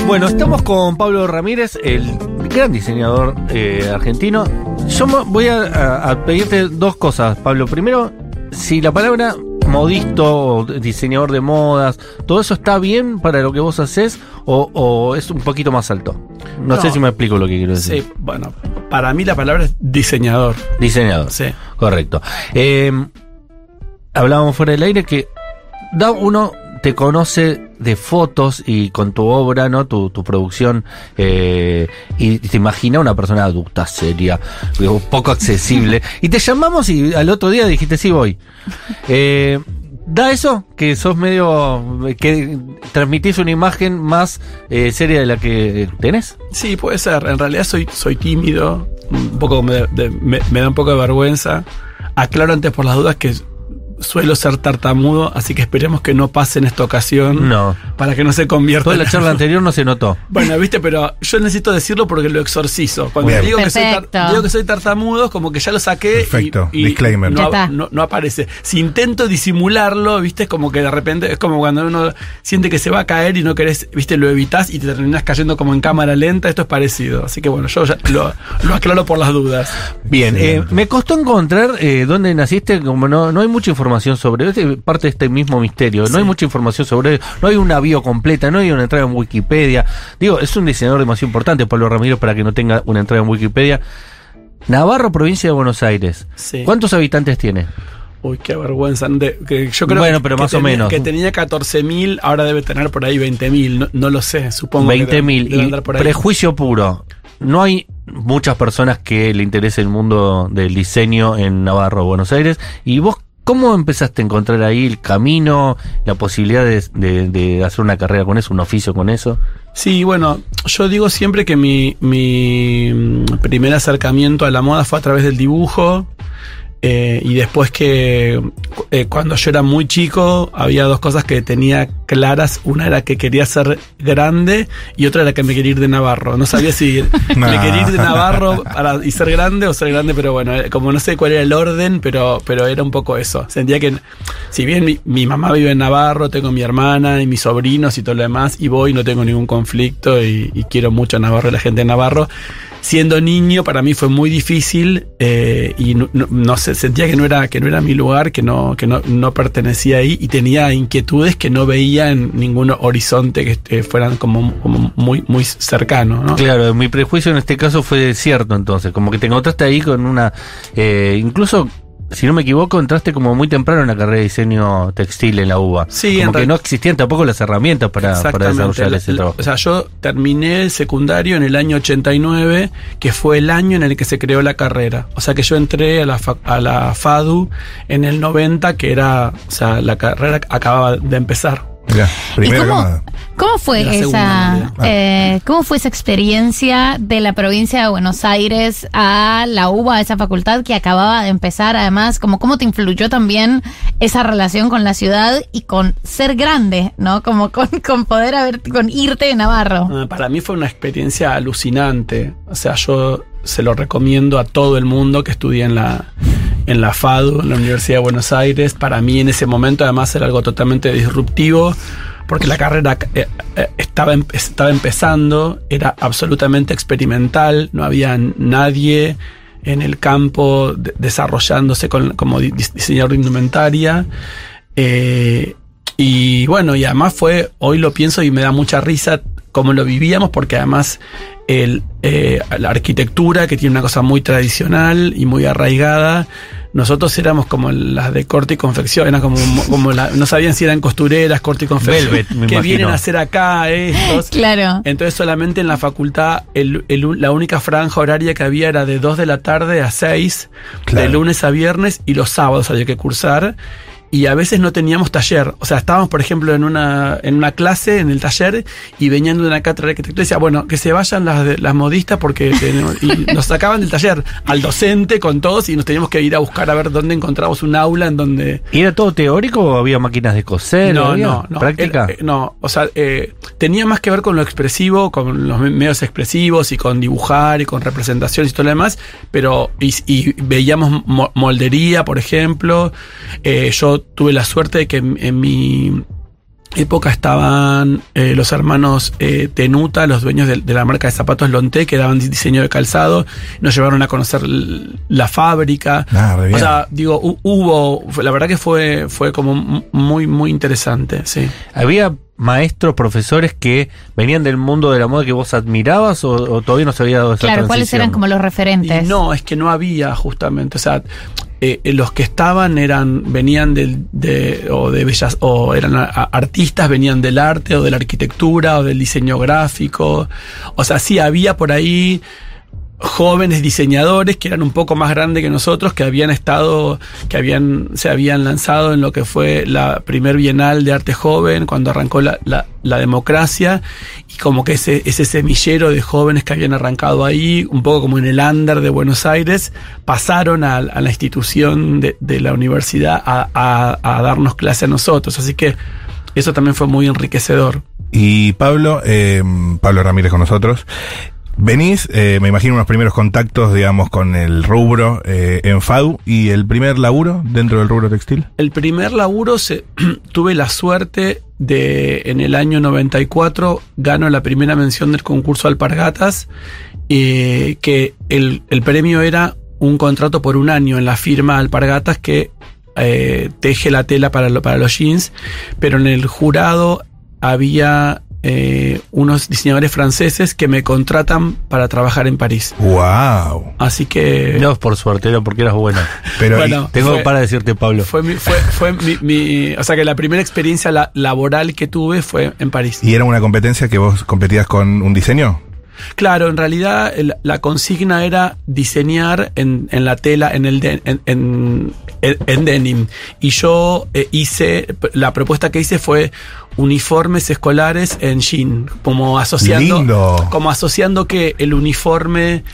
Bueno, estamos con Pablo Ramírez, el gran diseñador argentino. Yo voy a pedirte dos cosas, Pablo. Primero, si la palabra modisto o diseñador de modas, ¿todo eso está bien para lo que vos haces o es un poquito más alto? No sé si me explico lo que quiero decir. Sí, bueno, para mí la palabra es diseñador. Diseñador. Sí. Correcto. Hablábamos fuera del aire que uno te conoce de fotos y con tu obra, ¿no? Tu producción, y te imagina una persona adulta, seria, poco accesible. Y te llamamos y al otro día dijiste, sí, voy. ¿Da eso? Que sos medio... que transmitís una imagen más seria de la que tenés. Sí, puede ser. En realidad soy tímido, un poco me da un poco de vergüenza. Aclaro antes por las dudas que suelo ser tartamudo, así que esperemos que no pase en esta ocasión. No. Para que no se convierta. Toda la charla anterior no se notó. Bueno, viste, pero yo necesito decirlo porque lo exorcizo. Cuando digo que soy tartamudo, como que ya lo saqué. Perfecto. Y disclaimer. No aparece. Si intento disimularlo, viste, es como que de repente, es como cuando uno siente que se va a caer y no querés, viste, lo evitás y te terminás cayendo como en cámara lenta. Esto es parecido. Así que bueno, yo ya lo aclaro por las dudas. Bien, me costó encontrar dónde naciste, como no hay mucha información sobre parte de este mismo misterio. No hay mucha información sobre él, no hay una bio completa, no hay una entrada en Wikipedia. Digo, es un diseñador demasiado importante, Pablo Ramírez, para que no tenga una entrada en Wikipedia. Navarro, provincia de Buenos Aires. Sí. ¿Cuántos habitantes tiene? Uy, qué vergüenza. Yo creo bueno, pero más o menos. Que tenía 14.000, ahora debe tener por ahí 20.000. No lo sé, supongo. 20.000. Y prejuicio puro. No hay muchas personas que le interese el mundo del diseño en Navarro, Buenos Aires. ¿Y vos cómo empezaste a encontrar ahí el camino, la posibilidad de hacer una carrera con eso, un oficio con eso? Sí, bueno, yo digo siempre que mi primer acercamiento a la moda fue a través del dibujo. Y después que cuando yo era muy chico había dos cosas que tenía claras. Una era que quería ser grande y otra era que me quería ir de Navarro. No sabía si me quería ir de Navarro y ser grande o ser grande, pero bueno, como no sé cuál era el orden, pero era un poco eso. Sentía que si bien mi mamá vive en Navarro, tengo mi hermana y mis sobrinos y todo lo demás, y voy, no tengo ningún conflicto y quiero mucho a Navarro y la gente de Navarro. Siendo niño para mí fue muy difícil y no sé, sentía que no era mi lugar, que no pertenecía ahí y tenía inquietudes que no veía en ningún horizonte que fueran como muy, muy cercanos, ¿no? Claro, mi prejuicio en este caso fue cierto entonces, como que te encontraste ahí con una... incluso... Si no me equivoco, entraste como muy temprano en la carrera de diseño textil en la UBA. Sí, como que no existían tampoco las herramientas para desarrollar ese trabajo. O sea, yo terminé el secundario en el año 89, que fue el año en el que se creó la carrera. O sea, que yo entré a la FADU en el 90, que era, o sea, la carrera acababa de empezar. Mirá, ¿Cómo fue esa experiencia de la provincia de Buenos Aires a la UBA, a esa facultad que acababa de empezar? Además, ¿cómo te influyó también esa relación con la ciudad y con ser grande, ¿no? Como con poder con irte de Navarro. Para mí fue una experiencia alucinante. O sea, yo se lo recomiendo a todo el mundo que estudie en la FADU, en la Universidad de Buenos Aires. Para mí en ese momento además era algo totalmente disruptivo, porque la carrera estaba empezando, era absolutamente experimental, no había nadie en el campo desarrollándose como diseñador de indumentaria. Y bueno, y además hoy lo pienso y me da mucha risa cómo lo vivíamos, porque además la arquitectura, que tiene una cosa muy tradicional y muy arraigada, nosotros éramos como las de corte y confección, era como no sabían si eran costureras, corte y confección, Velvet, que vienen a hacer acá estos. Claro. Entonces solamente en la facultad la única franja horaria que había era de 2 de la tarde a 6, claro, de lunes a viernes, y los sábados había que cursar. Y a veces no teníamos taller. O sea, estábamos, por ejemplo, en una clase, en el taller, y venían de una cátedra de arquitectura y decía, bueno, que se vayan las modistas porque y nos sacaban del taller al docente con todos y nos teníamos que ir a buscar a ver dónde encontramos un aula en donde... ¿Y era todo teórico o había máquinas de coser? No. ¿Práctica? No, o sea, tenía más que ver con lo expresivo, con los medios expresivos y con dibujar y con representaciones y todo lo demás, pero y veíamos moldería, por ejemplo. Yo tuve la suerte de que en época estaban los hermanos Tenuta, los dueños de la marca de zapatos Lonté, que daban diseño de calzado. Nos llevaron a conocer la fábrica. O sea, digo, la verdad que fue como muy, muy interesante, sí. Había maestros, profesores que venían del mundo de la moda que vos admirabas o todavía no se había dado esa transición? ¿Cuáles eran como los referentes? Y no, es que no había justamente, o sea, los que estaban venían de bellas, o eran artistas, venían del arte o de la arquitectura o del diseño gráfico. O sea, sí había por ahí jóvenes diseñadores que eran un poco más grandes que nosotros, que se habían lanzado en lo que fue la primer Bienal de Arte Joven, cuando arrancó la democracia, y como que ese semillero de jóvenes que habían arrancado ahí, un poco como en el under de Buenos Aires, pasaron a la institución de la universidad a darnos clase a nosotros. Así que eso también fue muy enriquecedor. Y Pablo Ramírez con nosotros. Venís, me imagino, unos primeros contactos, digamos, con el rubro en FADU. ¿Y el primer laburo dentro del rubro textil? El primer laburo tuve la suerte en el año 94, gano la primera mención del concurso Alpargatas, que el premio era un contrato por un año en la firma Alpargatas que teje la tela para los jeans, pero en el jurado había unos diseñadores franceses que me contratan para trabajar en París. ¡Wow! Así que... No, por suerte, era porque eras buena. Pero bueno, para decirte, Pablo. Fue mi o sea, que la primera experiencia laboral que tuve fue en París. ¿Y era una competencia que vos competías con un diseño? Claro, en realidad la consigna era diseñar en la tela, en denim. Y yo la propuesta que hice fue uniformes escolares en jean, como asociando que el uniforme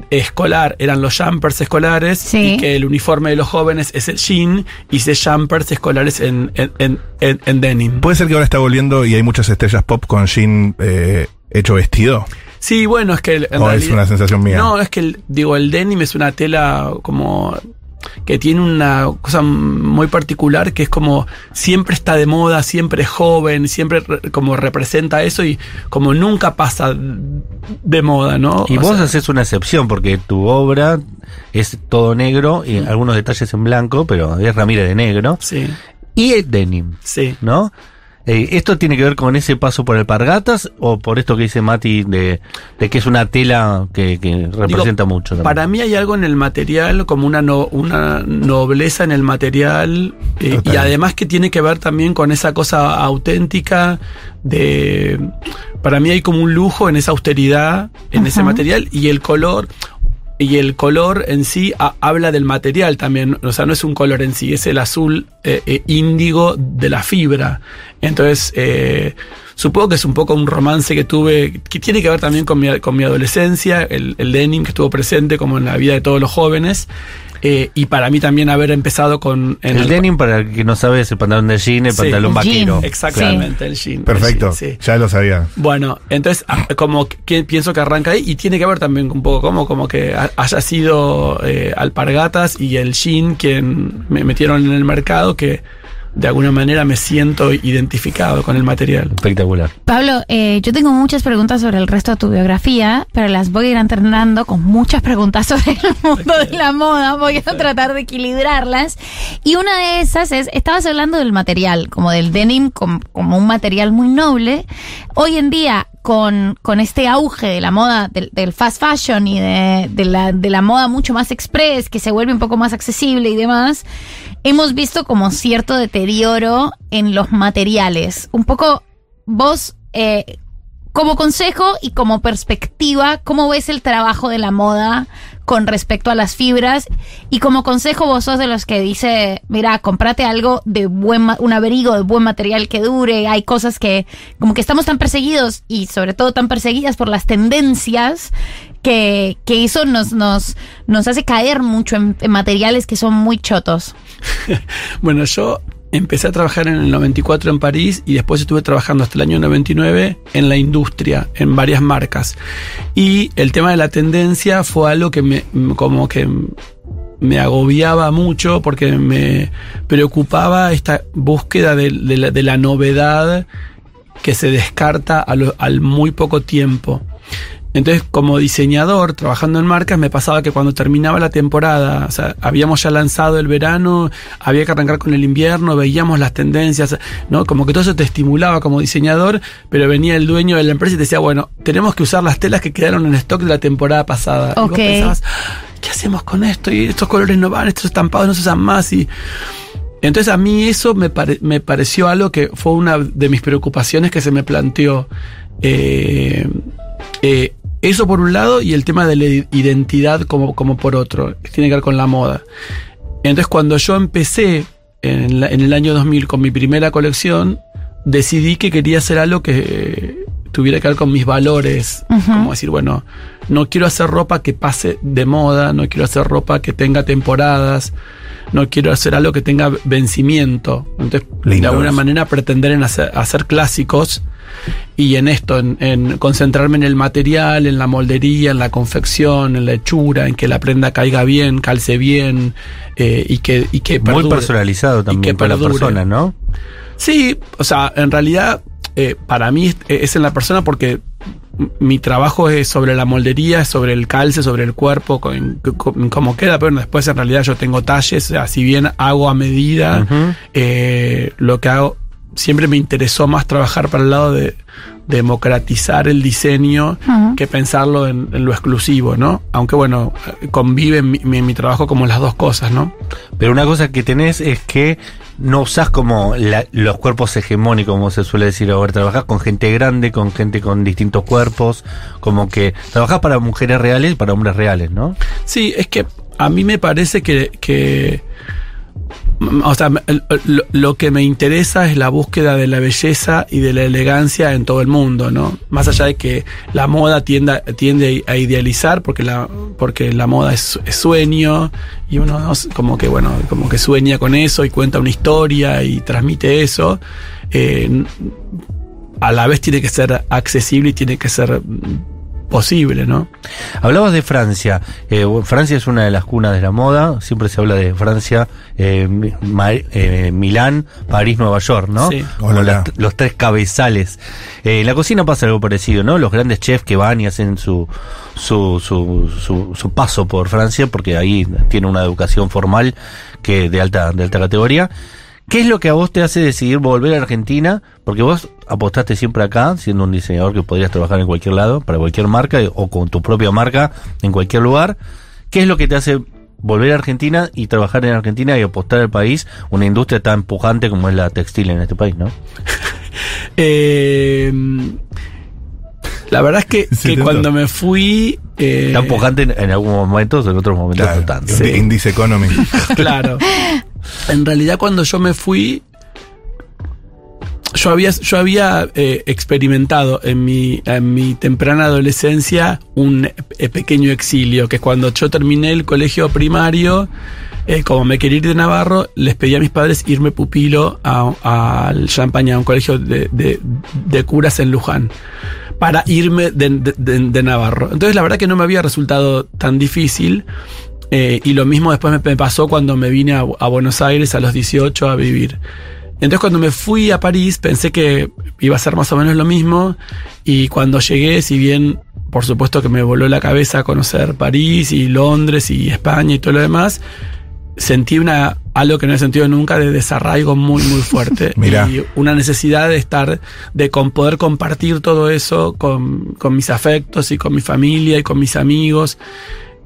escolar eran los jumpers escolares, sí, y que el uniforme de los jóvenes es el jean, hice jumpers escolares en denim. ¿Puede ser que ahora está volviendo y hay muchas estrellas pop con jean hecho vestido? Sí, bueno, es que... Es una sensación mía. No, es que el denim es una tela como... que tiene una cosa muy particular, que es como siempre está de moda, siempre es joven, siempre como representa eso y como nunca pasa de moda, ¿no? Y vos haces una excepción porque tu obra es todo negro y algunos detalles en blanco, pero es Ramírez de negro. Sí. Y el denim. Sí. ¿No? ¿Esto tiene que ver con ese paso por Alpargatas o por esto que dice Mati de que es una tela que representa mucho? También? Para mí hay algo en el material, como una nobleza en el material, y además que tiene que ver también con esa cosa auténtica para mí hay como un lujo en esa austeridad, en ese material, y el color en sí habla del material también, o sea, no es un color en sí, es el azul índigo de la fibra. Entonces, supongo que es un poco un romance que tuve, que tiene que ver también con mi adolescencia, el denim que estuvo presente como en la vida de todos los jóvenes. Y para mí también haber empezado con... El denim, para el que no sabe, es el pantalón de jean, el pantalón vaquero. Exactamente, el jean. Perfecto, el jean, sí. Ya lo sabía. Bueno, entonces como que pienso que arranca ahí, y tiene que ver también un poco como que haya sido Alpargatas y el jean quien me metieron en el mercado, que de alguna manera me siento identificado con el material. Espectacular. Pablo, yo tengo muchas preguntas sobre el resto de tu biografía, pero las voy a ir alternando con muchas preguntas sobre el mundo de la moda. Voy a tratar de equilibrarlas. Y una de esas estabas hablando del material, como del denim, como un material muy noble. Hoy en día, con este auge de la moda, del fast fashion y de la moda mucho más express, que se vuelve un poco más accesible y demás, hemos visto como cierto deterioro en los materiales. Un poco vos, como consejo y como perspectiva, ¿cómo ves el trabajo de la moda con respecto a las fibras? Y como consejo, vos sos de los que dice, mira, cómprate algo de un abrigo de buen material que dure. Hay cosas que como que estamos tan perseguidos, y sobre todo tan perseguidas por las tendencias, que eso nos hace caer mucho en materiales que son muy chotos. Bueno, yo empecé a trabajar en el 94 en París y después estuve trabajando hasta el año 99 en la industria, en varias marcas. Y el tema de la tendencia fue algo que me me agobiaba mucho porque me preocupaba esta búsqueda de la novedad que se descarta al muy poco tiempo. Entonces, como diseñador, trabajando en marcas, me pasaba que cuando terminaba la temporada, o sea, habíamos ya lanzado el verano, había que arrancar con el invierno, veíamos las tendencias, ¿no? Como que todo eso te estimulaba como diseñador, pero venía el dueño de la empresa y te decía, bueno, tenemos que usar las telas que quedaron en stock de la temporada pasada. Okay. Y vos pensabas, ¿qué hacemos con esto? Y estos colores no van, estos estampados no se usan más. Y entonces a mí eso me pareció algo que fue una de mis preocupaciones que se me planteó. Eso por un lado, y el tema de la identidad como por otro, que tiene que ver con la moda. Entonces, cuando yo empecé en el año 2000 con mi primera colección, decidí que quería hacer algo que tuviera que ver con mis valores. Como decir, bueno, no quiero hacer ropa que pase de moda, no quiero hacer ropa que tenga temporadas, no quiero hacer algo que tenga vencimiento. Entonces, de alguna manera, pretender en hacer clásicos. Y en esto, en concentrarme en el material, en la moldería, en la confección, en la hechura, en que la prenda caiga bien, calce bien, y que perdure. Muy personalizado también para la persona, ¿no? Sí, o sea, en realidad para mí es en la persona porque mi trabajo es sobre la moldería, es sobre el calce, sobre el cuerpo, cómo queda, pero después en realidad yo tengo talles, o sea, si bien hago a medida, lo que hago, siempre me interesó más trabajar para el lado de democratizar el diseño que pensarlo en lo exclusivo, ¿no? Aunque bueno, convive mi trabajo como las dos cosas, ¿no? Pero una cosa que tenés es que no usás como los cuerpos hegemónicos, como se suele decir ahora. Trabajás con gente grande, con gente con distintos cuerpos, como que trabajás para mujeres reales y para hombres reales, ¿no? Sí, es que a mí me parece que o sea, lo que me interesa es la búsqueda de la belleza y de la elegancia en todo el mundo, ¿no? Más allá de que la moda tiende a idealizar, porque la moda es sueño, y uno, ¿no?, como que sueña con eso y cuenta una historia y transmite eso. A la vez tiene que ser accesible y tiene que ser posible, ¿no? Hablabas de Francia. Francia es una de las cunas de la moda. Siempre se habla de Francia, Milán, París, Nueva York, ¿no? Sí. Los tres cabezales. En la cocina pasa algo parecido, ¿no? Los grandes chefs que van y hacen su paso por Francia, porque ahí tiene una educación formal que de alta categoría. ¿Qué es lo que a vos te hace decidir volver a Argentina? Porque vos apostaste siempre acá, siendo un diseñador que podrías trabajar en cualquier lado, para cualquier marca, o con tu propia marca en cualquier lugar. ¿Qué es lo que te hace volver a Argentina y trabajar en Argentina y apostar al país, una industria tan pujante como es la textil en este país, ¿no? La verdad es que cuando me fui... tan pujante en algunos momentos, en otros momentos no tanto. Sí. Indice Economy. Claro. En realidad, cuando yo me fui, yo había experimentado en mi temprana adolescencia un pequeño exilio, que es cuando yo terminé el colegio primario, como me quería ir de Navarro, les pedí a mis padres irme pupilo al Champagne, a un colegio de curas en Luján, para irme de Navarro. Entonces la verdad que no me había resultado tan difícil. Y lo mismo después me pasó cuando me vine a Buenos Aires a los 18 a vivir. Entonces cuando me fui a París pensé que iba a ser más o menos lo mismo, y cuando llegué, si bien por supuesto que me voló la cabeza conocer París y Londres y España y todo lo demás, sentí algo que no he sentido nunca, de desarraigo muy muy fuerte. Y una necesidad de poder compartir todo eso con mis afectos y con mi familia y con mis amigos.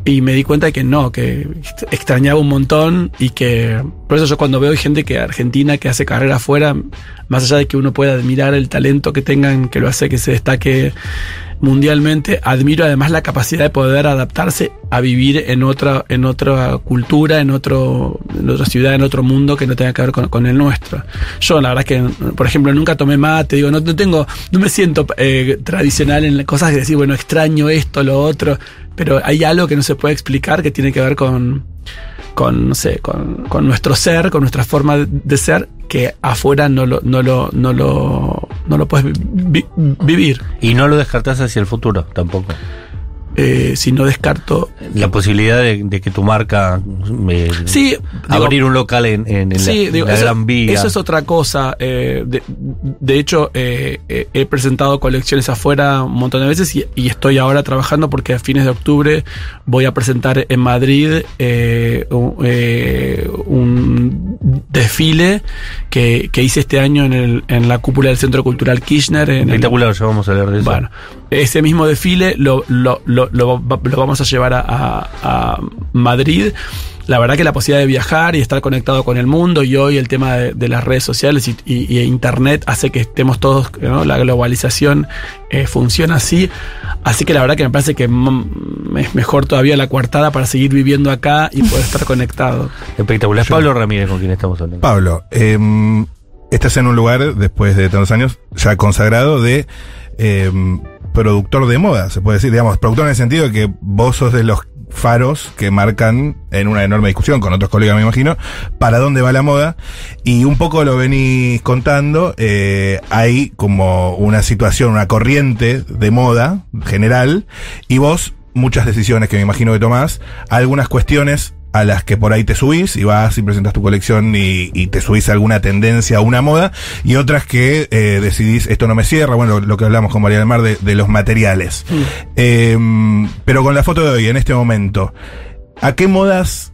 Y me di cuenta de que extrañaba un montón, y que por eso yo cuando veo gente argentina que hace carrera afuera, más allá de que uno pueda admirar el talento que tengan, que lo hace que se destaque mundialmente, admiro además la capacidad de poder adaptarse a vivir en otra cultura, en otra ciudad, en otro mundo que no tenga que ver con el nuestro. Yo la verdad que, por ejemplo, nunca tomé mate, digo, no me siento tradicional en cosas de decir, bueno, extraño esto, lo otro, pero hay algo que no se puede explicar, que tiene que ver con nuestro ser, con nuestra forma de ser, que afuera no lo puedes vivir. Y no lo descartás hacia el futuro tampoco. si no descarto la posibilidad de que tu marca sí, abrir un local en sí, la Gran Vía. Eso es otra cosa. De hecho, he presentado colecciones afuera un montón de veces y estoy ahora trabajando porque a fines de octubre voy a presentar en Madrid un desfile que hice este año en la cúpula del Centro Cultural Kirchner. Espectacular, ya vamos a hablar de eso. Bueno, ese mismo desfile lo vamos a llevar a Madrid. La verdad que la posibilidad de viajar y estar conectado con el mundo, y hoy el tema de las redes sociales y internet hace que estemos todos, ¿no? La globalización funciona así. Así que la verdad que me parece que es mejor todavía la coartada para seguir viviendo acá y poder estar conectado. Espectacular. Pablo Ramírez, con quien estamos hablando. Pablo, estás en un lugar, después de tantos años, ya consagrado de productor de moda, se puede decir, digamos, productor en el sentido de que vos sos de los faros que marcan, en una enorme discusión con otros colegas me imagino, para dónde va la moda, y un poco lo venís contando. Hay como una situación, una corriente de moda general, y vos muchas decisiones que me imagino que tomás, algunas cuestiones a las que por ahí te subís y vas y presentas tu colección y te subís a alguna tendencia, a una moda, y otras que decidís, esto no me cierra, bueno, lo que hablamos con María del Mar de los materiales. Pero con la foto de hoy, en este momento, ¿a qué modas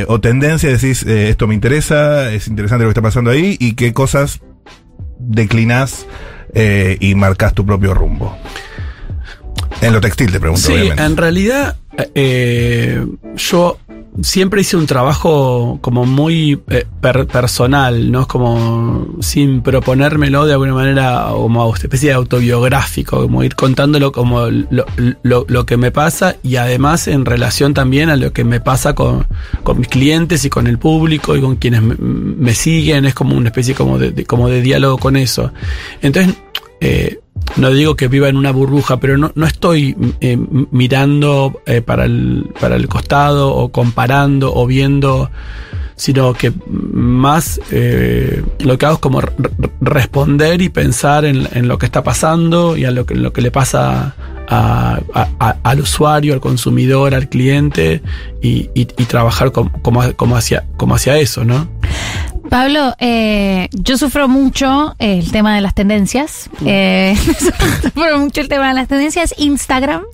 o tendencias decís, esto me interesa, es interesante lo que está pasando ahí, y qué cosas declinás y marcás tu propio rumbo? En lo textil te pregunto, sí, obviamente. En realidad, yo siempre hice un trabajo como muy personal, ¿no? Como sin proponérmelo de alguna manera, como una especie de autobiográfico, como ir contándolo como lo que me pasa, y además en relación también a lo que me pasa con mis clientes y con el público y con quienes me siguen. Es como una especie como de diálogo con eso. Entonces, no digo que viva en una burbuja, pero no estoy mirando para el costado o comparando o viendo, sino que más lo que hago es como responder y pensar en lo que está pasando y en lo que le pasa al usuario, al consumidor, al cliente, y trabajar como hacia eso, ¿no? Pablo, yo sufro mucho el tema de las tendencias. Sufro mucho el tema de las tendencias. Instagram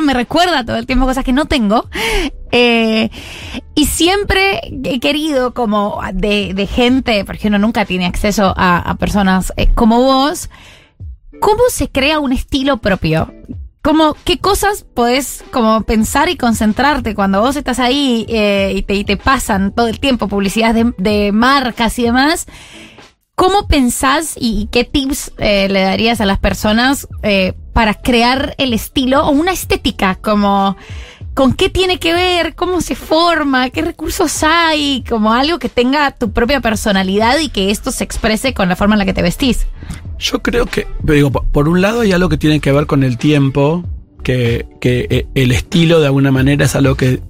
me recuerda todo el tiempo cosas que no tengo. Y siempre he querido como de gente, porque uno nunca tiene acceso a personas como vos, ¿cómo se crea un estilo propio? ¿Qué cosas podés como pensar y concentrarte cuando vos estás ahí y te pasan todo el tiempo publicidad de marcas y demás? ¿Cómo pensás y qué tips le darías a las personas para crear el estilo o una estética? Como, ¿con qué tiene que ver? ¿Cómo se forma? ¿Qué recursos hay? Como algo que tenga tu propia personalidad y que esto se exprese con la forma en la que te vestís. Yo creo que, digo, por un lado hay algo que tiene que ver con el tiempo, que el estilo de alguna manera es algo que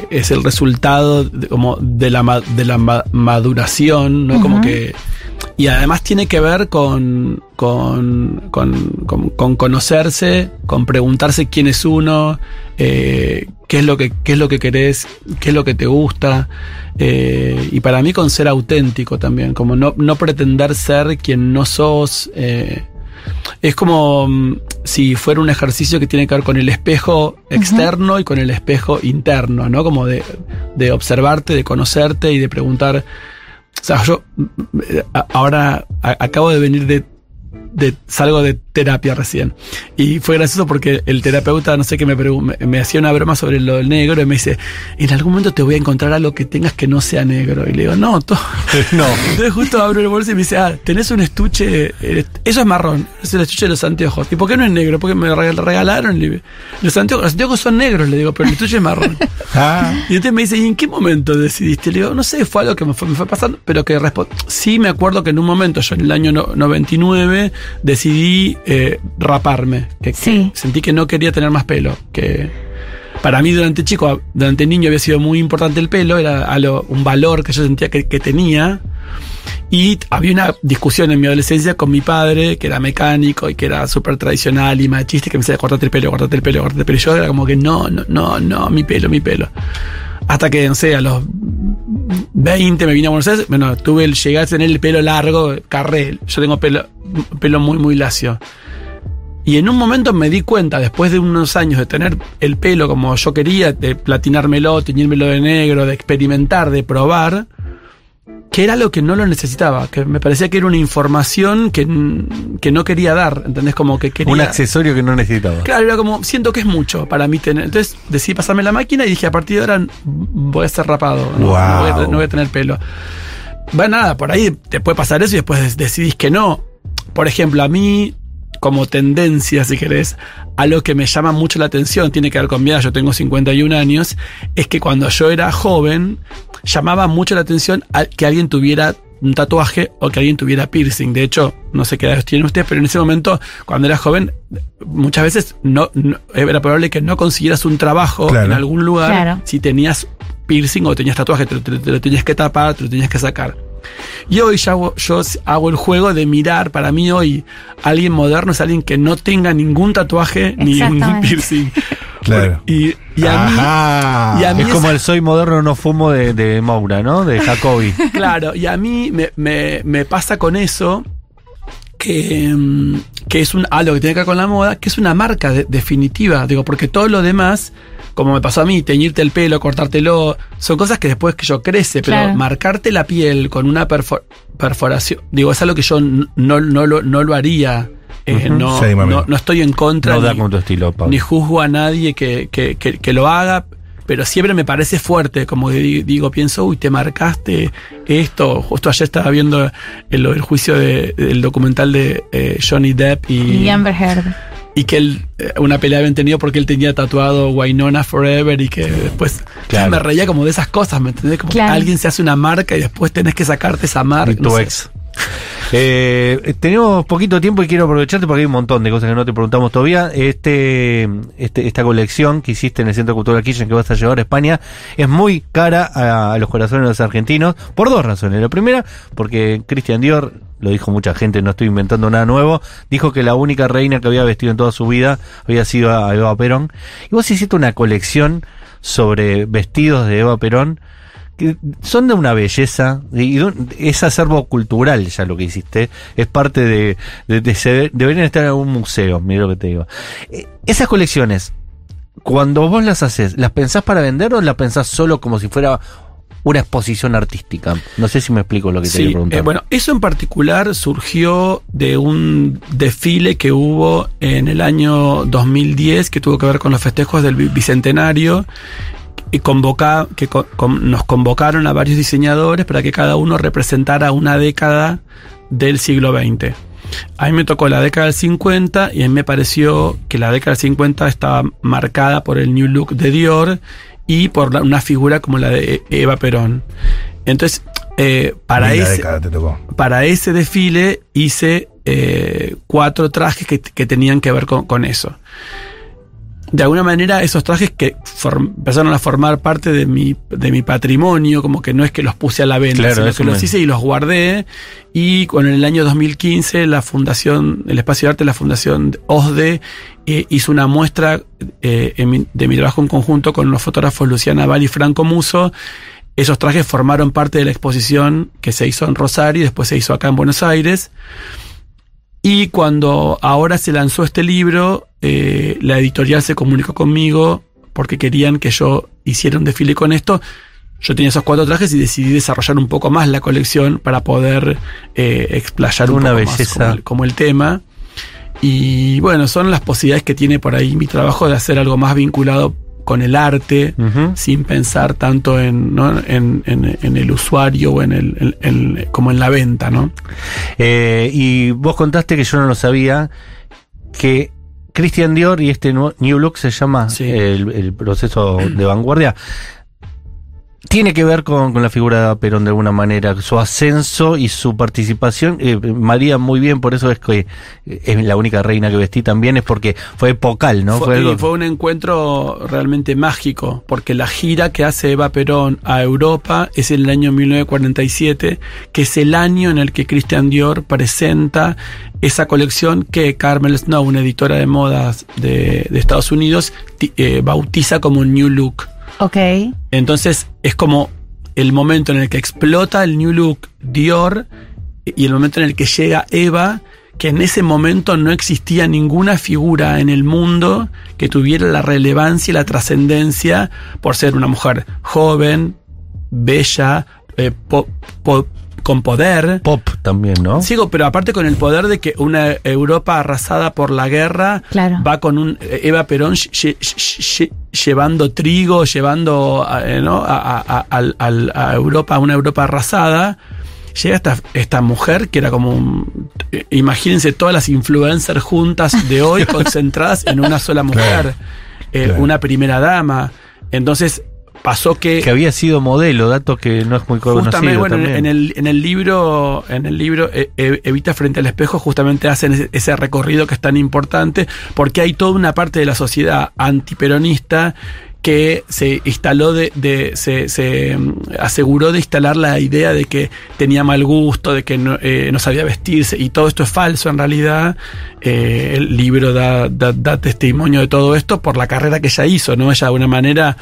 es el resultado de la maduración, ¿no? Uh-huh. Como que, y además tiene que ver con conocerse, con preguntarse quién es uno, qué es lo que querés, qué es lo que te gusta, y para mí con ser auténtico también, como no pretender ser quien no sos. Es como si fuera un ejercicio que tiene que ver con el espejo externo, uh-huh, y con el espejo interno, ¿no? Como de observarte, de conocerte y de preguntar. O sea, yo ahora acabo de venir salgo de terapia recién. Y fue gracioso porque el terapeuta, no sé qué, me hacía una broma sobre lo del negro y me dice, en algún momento te voy a encontrar algo que tengas que no sea negro. Y le digo, no. Entonces justo abro el bolso y me dice, tenés un estuche, eso es marrón, es el estuche de los anteojos. ¿Y por qué no es negro? Porque me regalaron los anteojos son negros, le digo, pero el estuche es marrón. Y entonces me dice, ¿y en qué momento decidiste? Le digo, no sé, fue algo que me fue pasando, pero que sí me acuerdo que en un momento, yo en el año 99, decidí raparme, que sentí que no quería tener más pelo, que para mí durante niño había sido muy importante el pelo, era un valor que yo sentía que tenía, Y había una discusión en mi adolescencia con mi padre, que era mecánico y que era súper tradicional y machista, que me decía, cortate el pelo. Y yo era como que no, mi pelo. Hasta que, no sé, a los 20 me vine a Buenos Aires, bueno, llegué a tener el pelo largo, carré, yo tengo pelo muy, muy lacio. Y en un momento me di cuenta, después de unos años de tener el pelo como yo quería, de platinármelo, teñírmelo de negro, de experimentar, de probar, que era lo que no lo necesitaba, que me parecía que era una información que no quería dar, ¿entendés? Como que quería... Un accesorio que no necesitaba. Claro, era como, siento que es mucho para mí tener... Entonces decidí pasarme la máquina y dije, a partir de ahora voy a ser rapado, no voy a tener pelo. Bueno, nada, por ahí te puede pasar eso y después decidís que no. Por ejemplo, a mí, como tendencia, si querés, algo que me llama mucho la atención, tiene que ver con mi edad, yo tengo 51 años, es que cuando yo era joven, llamaba mucho la atención que alguien tuviera un tatuaje o que alguien tuviera piercing. De hecho, no sé qué edad tienen ustedes, pero en ese momento, cuando era joven, muchas veces no era probable que no consiguieras un trabajo en algún lugar si tenías piercing o tenías tatuaje, te lo tenías que tapar, te lo tenías que sacar. Y hoy yo hago el juego de mirar, para mí hoy, alguien moderno es alguien que no tenga ningún tatuaje ni un piercing. Claro. Y a mí es como el soy moderno no fumo de Moura, ¿no? De Jacobi. Claro, y a mí me pasa con eso que es algo que tiene que ver con la moda, que es una marca definitiva, digo, porque todo lo demás, como me pasó a mí, teñirte el pelo, cortártelo, son cosas que después que yo crece, pero marcarte la piel con una perforación, digo, es algo que yo no lo haría. No estoy en contra, no da con tu estilo, Pablo, ni juzgo a nadie que lo haga, pero siempre me parece fuerte, como digo, pienso, uy, te marcaste esto. Justo ayer estaba viendo el juicio del documental de Johnny Depp y Amber Heard. Y que una pelea habían tenido porque él tenía tatuado Winona Forever y que después me reía como de esas cosas, ¿me entendés? Como que alguien se hace una marca y después tenés que sacarte esa marca. Y tu ex. Tenemos poquito tiempo y quiero aprovecharte porque hay un montón de cosas que no te preguntamos todavía. Esta colección que hiciste en el Centro Cultural Kirchner, que vas a llevar a España, es muy cara a los corazones de los argentinos por dos razones. La primera, porque Christian Dior, lo dijo mucha gente, no estoy inventando nada nuevo, dijo que la única reina que había vestido en toda su vida había sido a Eva Perón. Y vos hiciste una colección sobre vestidos de Eva Perón que son de una belleza, y es acervo cultural ya lo que hiciste, es parte de deberían estar en algún museo, mira lo que te digo. Esas colecciones, cuando vos las haces, ¿las pensás para vender o las pensás solo como si fuera una exposición artística? No sé si me explico lo que te quiero preguntar. Bueno, eso en particular surgió de un desfile que hubo en el año 2010 que tuvo que ver con los festejos del Bicentenario, y nos convocaron a varios diseñadores para que cada uno representara una década del siglo XX. A mí me tocó la década del 50 y a mí me pareció que la década del 50 estaba marcada por el New Look de Dior y por una figura como la de Eva Perón. Entonces, para ese desfile hice 4 trajes que tenían que ver con eso. De alguna manera esos trajes que empezaron a formar parte de mi patrimonio, como que no es que los puse a la venta, sino que los hice y los guardé. Y en el año 2015 el Espacio de Arte, la Fundación OSDE, hizo una muestra de mi trabajo en conjunto con los fotógrafos Luciana Val y Franco Muso. Esos trajes formaron parte de la exposición que se hizo en Rosario y después se hizo acá en Buenos Aires. Y cuando ahora se lanzó este libro, la editorial se comunicó conmigo porque querían que yo hiciera un desfile con esto. Yo tenía esos 4 trajes y decidí desarrollar un poco más la colección para poder explayar un poco más como el tema. Y bueno, son las posibilidades que tiene por ahí mi trabajo de hacer algo más vinculado con el arte, sin pensar tanto en el usuario o como en la venta, ¿no? Y vos contaste, que yo no lo sabía, que Christian Dior y este New Look se llama el proceso de vanguardia. Tiene que ver con la figura de Perón de alguna manera, su ascenso y su participación. María, muy bien, por eso es que es la única reina que vestí también, es porque fue epocal, ¿no? Fue un encuentro realmente mágico, porque la gira que hace Eva Perón a Europa es en el año 1947, que es el año en el que Christian Dior presenta esa colección que Carmel Snow, una editora de modas de Estados Unidos, bautiza como New Look. Ok. Entonces es como el momento en el que explota el New Look Dior y el momento en el que llega Eva, que en ese momento no existía ninguna figura en el mundo que tuviera la relevancia y la trascendencia por ser una mujer joven, bella, con poder. Pop también, ¿no? Sigo, pero aparte con el poder de que una Europa arrasada por la guerra, claro, va con un Eva Perón llevando trigo, llevando ¿no? a Europa, a una Europa arrasada. Llega esta mujer que era como imagínense todas las influencers juntas de hoy concentradas en una sola mujer, claro. Una primera dama. Entonces pasó que había sido modelo, dato que no es muy conocido. Justamente, bueno, en el libro Evita frente al espejo justamente hacen ese recorrido que es tan importante, porque hay toda una parte de la sociedad antiperonista que se instaló se aseguró de instalar la idea de que tenía mal gusto, de que no sabía vestirse, y todo esto es falso en realidad. El libro da testimonio de todo esto por la carrera que ella hizo, ¿no? Ella de alguna manera,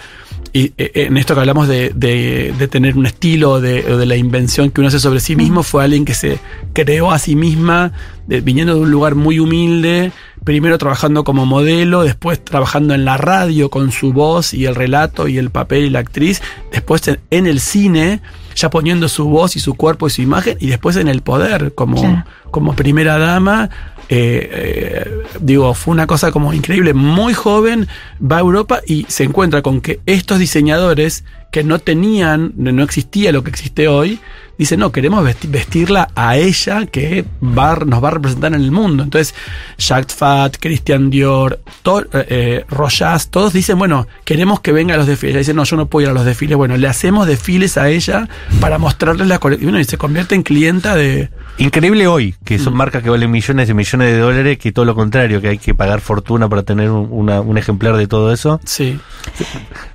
y en esto que hablamos de tener un estilo, de la invención que uno hace sobre sí mismo, fue alguien que se creó a sí misma, viniendo de un lugar muy humilde, primero trabajando como modelo, después trabajando en la radio con su voz y el relato y el papel y la actriz, después en el cine, ya poniendo su voz y su cuerpo y su imagen, y después en el poder como primera dama. Fue una cosa como increíble. Muy joven, va a Europa y se encuentra con que estos diseñadores que no existía lo que existe hoy, dicen, no, queremos vestirla a ella, que nos va a representar en el mundo. Entonces Jacques Fat, Christian Dior, Rojas, todos dicen, bueno, queremos que venga a los desfiles. Ella dice, no, yo no puedo ir a los desfiles. Bueno, le hacemos desfiles a ella para mostrarles la colección, y se convierte en clienta de... Increíble hoy, que son marcas que valen millones y millones de dólares, que todo lo contrario, que hay que pagar fortuna para tener un ejemplar de todo eso. Sí.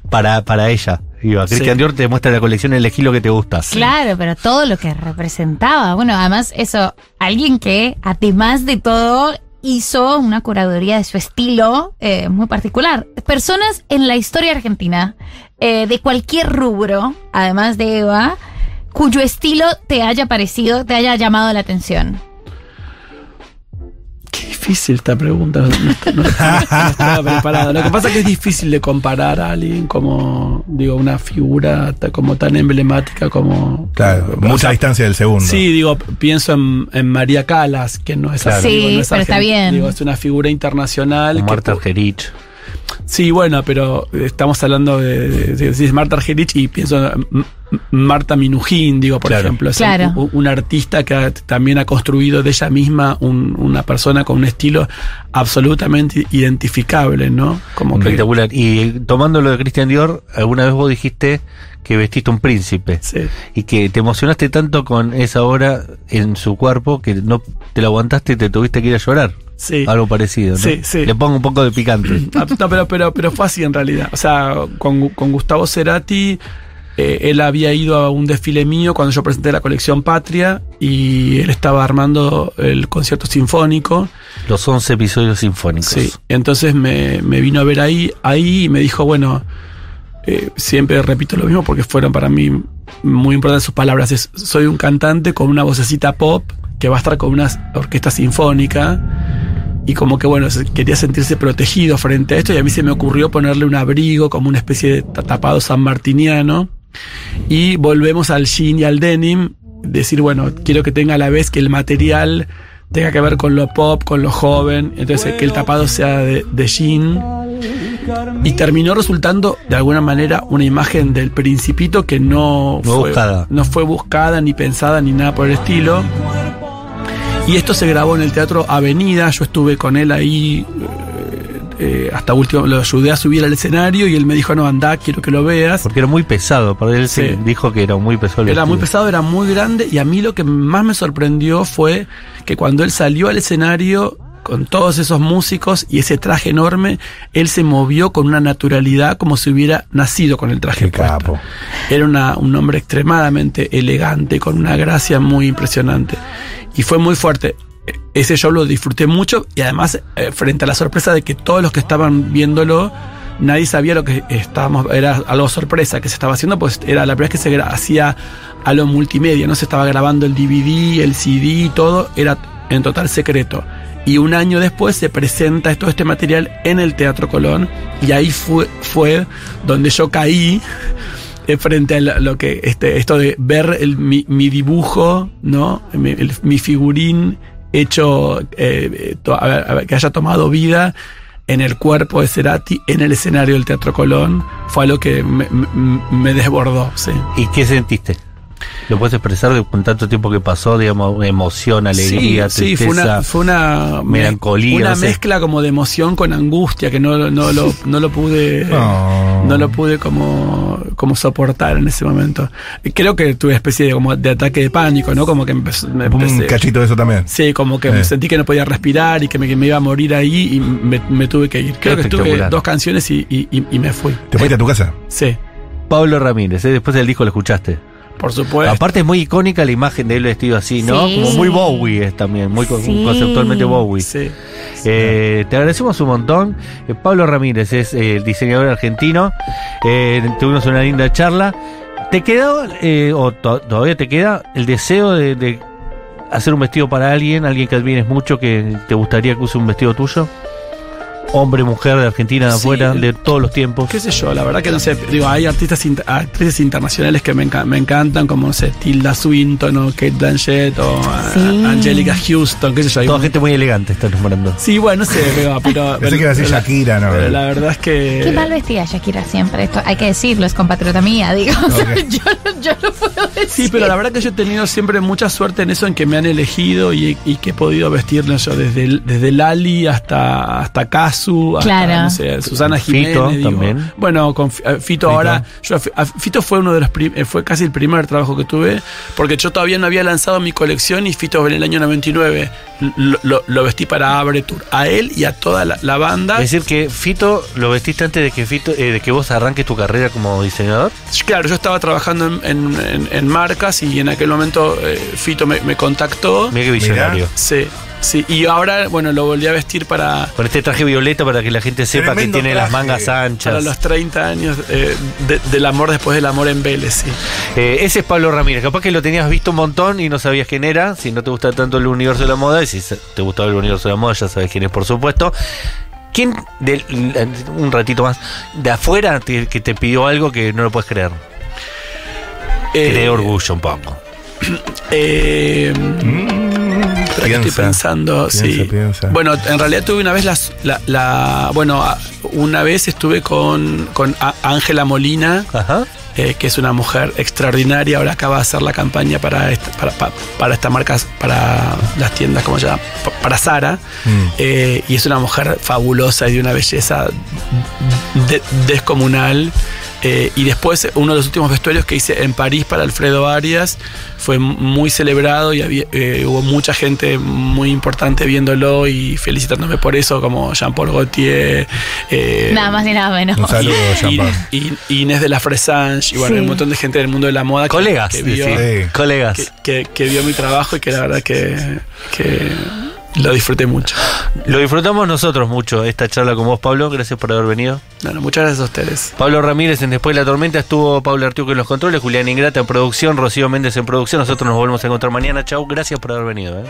Para ella. Christian Dior te muestra la colección, elegí lo que te gusta. Claro, pero todo lo que representaba. Bueno, además eso, alguien que además de todo hizo una curaduría de su estilo muy particular. Personas en la historia argentina, de cualquier rubro, además de Eva, cuyo estilo te haya parecido, te haya llamado la atención. Qué difícil esta pregunta, no estaba preparada. Lo que pasa es que es difícil de comparar a alguien como, una figura como tan emblemática como... Claro, mucha distancia del segundo. Sí, pienso en María Callas, que no es así. Sí, no es pero está bien. Es una figura internacional. Marta Argerich. Sí, bueno, pero estamos hablando de Marta Argerich y pienso en Marta Minujín, por ejemplo. Es un artista que también ha construido de ella misma una persona con un estilo absolutamente identificable, ¿no? Como espectacular. Y tomando lo de Christian Dior, alguna vez vos dijiste que vestiste un príncipe. Sí. Y que te emocionaste tanto con esa obra en su cuerpo que no te la aguantaste y te tuviste que ir a llorar. Sí. Algo parecido, ¿no? Sí, sí. Le pongo un poco de picante. No, pero fue así en realidad. O sea, con Gustavo Cerati, él había ido a un desfile mío cuando yo presenté la colección Patria, y él estaba armando el concierto sinfónico. Los 11 episodios sinfónicos. Sí, entonces me vino a ver ahí y me dijo, bueno, siempre repito lo mismo porque fueron para mí muy importantes sus palabras. Soy un cantante con una vocecita pop que va a estar con una orquesta sinfónica, y como que quería sentirse protegido frente a esto, y a mí se me ocurrió ponerle un abrigo como una especie de tapado sanmartiniano, y volvemos al jean y al denim, decir, quiero que tenga a la vez que el material tenga que ver con lo pop, con lo joven, entonces que el tapado sea de jean. Y terminó resultando de alguna manera una imagen del Principito que no fue buscada ni pensada ni nada por el estilo. Y esto se grabó en el Teatro Avenida. Yo estuve con él ahí hasta último lo ayudé a subir al escenario y él me dijo, no, andá, quiero que lo veas. Porque era muy pesado, para él sí. Dijo que era muy pesado. Era muy pesado, era muy grande, y a mí lo que más me sorprendió fue que cuando él salió al escenario con todos esos músicos y ese traje enorme, él se movió con una naturalidad como si hubiera nacido con el traje puesto. Capo. Era un hombre extremadamente elegante, con una gracia muy impresionante. Y fue muy fuerte. Ese show lo disfruté mucho, y además, frente a la sorpresa de que todos los que estaban viéndolo, nadie sabía lo que era algo sorpresa que se estaba haciendo, pues era la primera vez que se hacía a lo multimedia, no se estaba grabando el DVD, el CD, todo era en total secreto. Y un año después se presenta todo este material en el Teatro Colón, y ahí fue donde yo caí frente a lo que esto de ver mi dibujo, ¿no? Mi figurín hecho que haya tomado vida en el cuerpo de Cerati en el escenario del Teatro Colón, fue algo que me desbordó, sí. ¿Y qué sentiste? ¿Lo puedes expresar con tanto tiempo que pasó, digamos, emoción, alegría, tristeza, fue una melancolía? Una mezcla como de emoción con angustia que no lo pude como soportar en ese momento. Creo que tuve especie de ataque de pánico, ¿no? Como que me empecé, un cachito de eso también. Sí, como que sentí que no podía respirar y que me iba a morir ahí, y me tuve que ir. Creo que estuve 2 canciones y me fui. ¿Te fuiste a tu casa? Sí. Pablo Ramírez, después del disco lo escuchaste. Por supuesto. Aparte es muy icónica la imagen de él vestido así, ¿no? Sí. Como muy Bowie es también, muy conceptualmente Bowie. Sí. Te agradecemos un montón. Pablo Ramírez es el diseñador argentino. Tuvimos una linda charla. ¿Te quedó, o todavía te queda, el deseo de hacer un vestido para alguien que admires mucho, que te gustaría que use un vestido tuyo? Hombre, mujer, de Argentina, de afuera, de todos los tiempos. Qué sé yo, la verdad que no sé. Digo, hay actrices internacionales que me encantan, como, no sé, Tilda Swinton o Kate Blanchett o Angelica Houston, qué sé yo. Toda gente muy elegante estás nombrando. Sí, bueno, no sé, pero pensé que iba a decir Shakira, ¿no? Pero la verdad es que... Qué mal vestida Shakira siempre. Esto hay que decirlo, es compatriota mía, digo. Okay. Yo no puedo decir. Sí, pero la verdad que yo he tenido siempre mucha suerte en eso, en que me han elegido y que he podido vestirlo yo desde Lali hasta Casu, claro. No sé, Susana Jiménez. Fito también. Bueno, con Fito ahora. Fito fue uno de los fue casi el primer trabajo que tuve, porque yo todavía no había lanzado mi colección, y Fito en el año 99 lo vestí para Abre Tour. A él y a toda la banda. Es decir, que Fito lo vestiste antes de que vos arranques tu carrera como diseñador. Claro, yo estaba trabajando en marcas, y en aquel momento Fito me contactó. Mira qué visionario. Sí, y ahora, bueno, lo volví a vestir con este traje violeta para que la gente sepa que tiene las mangas anchas. Para los 30 años del amor después del amor en Vélez, sí. Ese es Pablo Ramírez. Capaz que lo tenías visto un montón y no sabías quién era, si no te gusta tanto el universo de la moda, y si te gustaba el universo de la moda ya sabes quién es, por supuesto. ¿Quién, un ratito más, de afuera que te pidió algo que no lo puedes creer? Que te dé orgullo un poco. Estoy pensando, piensa. Bueno, en realidad tuve una vez una vez estuve con Ángela Molina. Ajá. Que es una mujer extraordinaria. Ahora acaba de hacer la campaña para esta marca, para las tiendas, ¿cómo se llama? Para Zara. Y es una mujer fabulosa y de una belleza descomunal. Y después, uno de los últimos vestuarios que hice en París para Alfredo Arias fue muy celebrado, y hubo mucha gente muy importante viéndolo y felicitándome por eso, como Jean-Paul Gaultier, nada más ni nada menos. Un saludo, Jean-Paul. Y Inés de la Fressange, y bueno, un montón de gente del mundo de la moda. Colegas, que vio, colegas. Que vio mi trabajo, y que la verdad que lo disfruté mucho. Lo disfrutamos nosotros mucho, esta charla con vos, Pablo. Gracias por haber venido. Bueno, muchas gracias a ustedes. Pablo Ramírez en Después de la Tormenta. Estuvo Pablo Artiuco en los controles, Julián Ingrata en producción, Rocío Méndez en producción. Nosotros nos volvemos a encontrar mañana. Chau, gracias por haber venido.